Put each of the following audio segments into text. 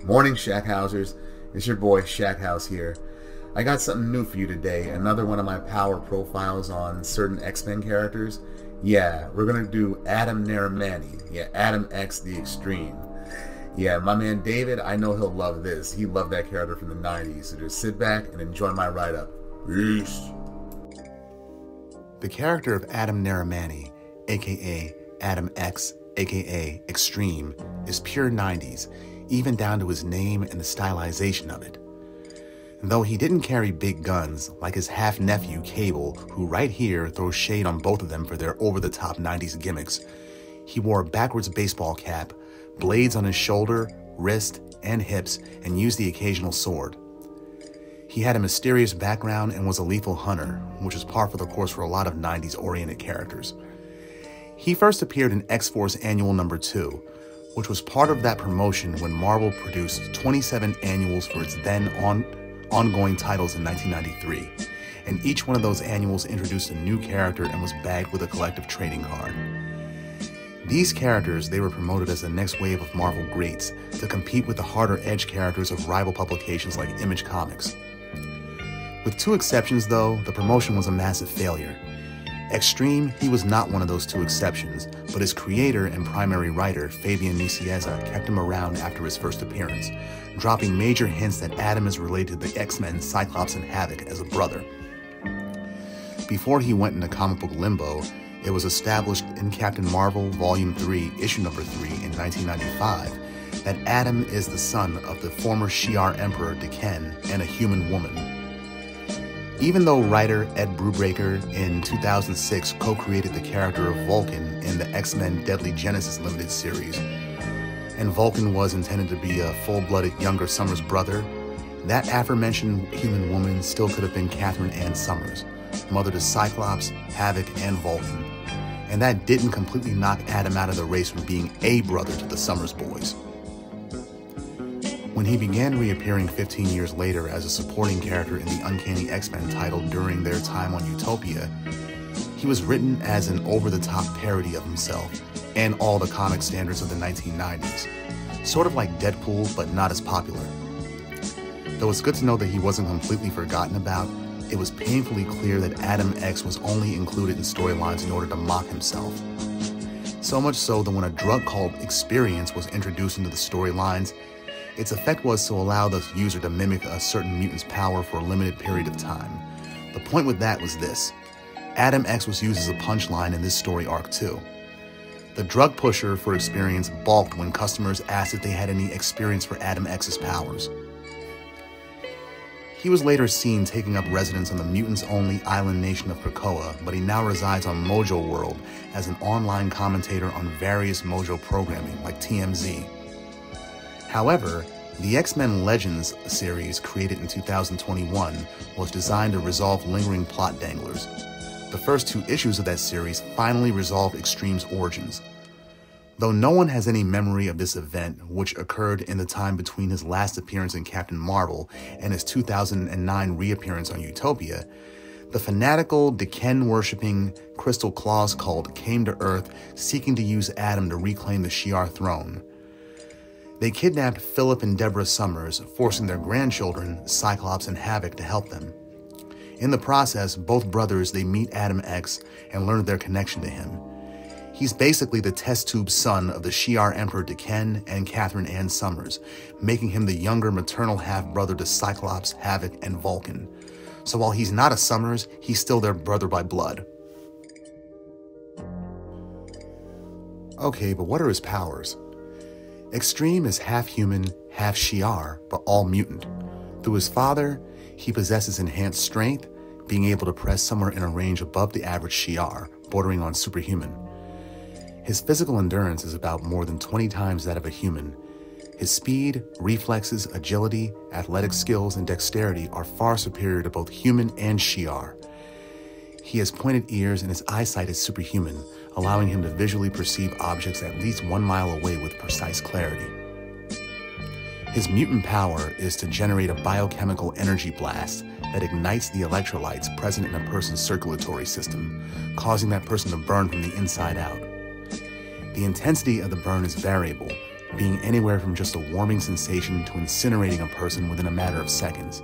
Morning, Shackhousers. It's your boy Shackhouse here. I got something new for you today. Another one of my power profiles on certain X-Men characters. Yeah, we're gonna do Adam Neramani. Yeah, AdamX the X-Treme. Yeah, my man David, I know he'll love this. He loved that character from the 90s. So just sit back and enjoy my write-up. Peace. The character of Adam Neramani, aka AdamX, aka X-Treme, is pure 90s, even down to his name and the stylization of it. Though he didn't carry big guns, like his half-nephew Cable, who right here throws shade on both of them for their over-the-top 90s gimmicks, he wore a backwards baseball cap, blades on his shoulder, wrist, and hips, and used the occasional sword. He had a mysterious background and was a lethal hunter, which is par for the course for a lot of 90s-oriented characters. He first appeared in X-Force Annual No. 2, which was part of that promotion when Marvel produced 27 annuals for its then ongoing titles in 1993, and each one of those annuals introduced a new character and was bagged with a collective trading card. These characters, they were promoted as the next wave of Marvel greats to compete with the harder edge characters of rival publications like Image Comics. With two exceptions though, the promotion was a massive failure. X-Treme, he was not one of those two exceptions, but his creator and primary writer, Fabian Nicieza, kept him around after his first appearance, dropping major hints that Adam is related to the X-Men, Cyclops, and Havoc as a brother. Before he went into comic book limbo, it was established in Captain Marvel Volume 3, Issue No. 3 in 1995 that Adam is the son of the former Shi'ar Emperor D'Ken and a human woman. Even though writer Ed Brubaker in 2006 co-created the character of Vulcan in the X-Men Deadly Genesis limited series, and Vulcan was intended to be a full-blooded younger Summers brother, that aforementioned human woman still could have been Catherine Ann Summers, mother to Cyclops, Havoc, and Vulcan, and that didn't completely knock Adam out of the race from being a brother to the Summers boys. When he began reappearing 15 years later as a supporting character in the Uncanny X-Men title during their time on Utopia, he was written as an over-the-top parody of himself and all the comic standards of the 1990s, sort of like Deadpool but not as popular. Though it's good to know that he wasn't completely forgotten about, it was painfully clear that AdamX was only included in storylines in order to mock himself. So much so that when a drug called Experience was introduced into the storylines, its effect was to allow the user to mimic a certain mutant's power for a limited period of time. The point with that was this: AdamX was used as a punchline in this story arc too. The drug pusher for Experience balked when customers asked if they had any experience for AdamX's powers. He was later seen taking up residence on the mutants-only island nation of Krakoa, but he now resides on Mojo World as an online commentator on various Mojo programming like TMZ. However, the X-Men Legends series created in 2021 was designed to resolve lingering plot danglers. The first two issues of that series finally resolved X-Treme's origins. Though no one has any memory of this event, which occurred in the time between his last appearance in Captain Marvel and his 2009 reappearance on Utopia, the fanatical, D'Ken-worshipping Crystal Claws cult came to Earth seeking to use Adam to reclaim the Shi'ar throne. They kidnapped Philip and Deborah Summers, forcing their grandchildren, Cyclops and Havoc, to help them. In the process, both brothers, they meet AdamX and learn their connection to him. He's basically the test tube son of the Shi'ar Emperor D'Ken and Catherine Ann Summers, making him the younger maternal half-brother to Cyclops, Havoc, and Vulcan. So while he's not a Summers, he's still their brother by blood. Okay, but what are his powers? X-Treme is half human, half Shi'ar, but all mutant. Through his father, he possesses enhanced strength, being able to press somewhere in a range above the average Shi'ar, bordering on superhuman. His physical endurance is about more than 20 times that of a human. His speed, reflexes, agility, athletic skills, and dexterity are far superior to both human and Shi'ar. He has pointed ears and his eyesight is superhuman, allowing him to visually perceive objects at least 1 mile away with precise clarity. His mutant power is to generate a biochemical energy blast that ignites the electrolytes present in a person's circulatory system, causing that person to burn from the inside out. The intensity of the burn is variable, being anywhere from just a warming sensation to incinerating a person within a matter of seconds.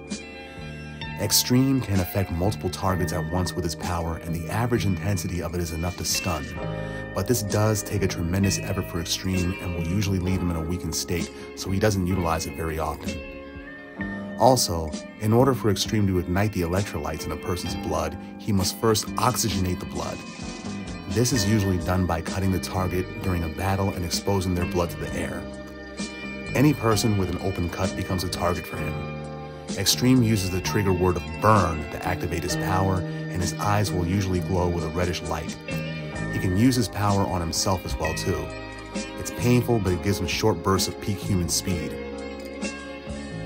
XTreme can affect multiple targets at once with his power, and the average intensity of it is enough to stun. But this does take a tremendous effort for XTreme and will usually leave him in a weakened state, so he doesn't utilize it very often. Also, in order for XTreme to ignite the electrolytes in a person's blood, he must first oxygenate the blood. This is usually done by cutting the target during a battle and exposing their blood to the air. Any person with an open cut becomes a target for him. XTreme uses the trigger word of burn to activate his power, and his eyes will usually glow with a reddish light. He can use his power on himself as well too. It's painful, but it gives him short bursts of peak human speed.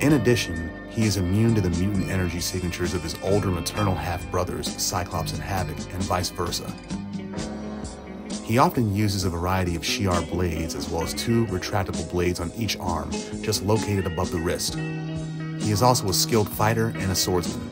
In addition, he is immune to the mutant energy signatures of his older maternal half-brothers, Cyclops and Havoc, and vice versa. He often uses a variety of Shi'ar blades as well as 2 retractable blades on each arm, just located above the wrist. He is also a skilled fighter and a swordsman.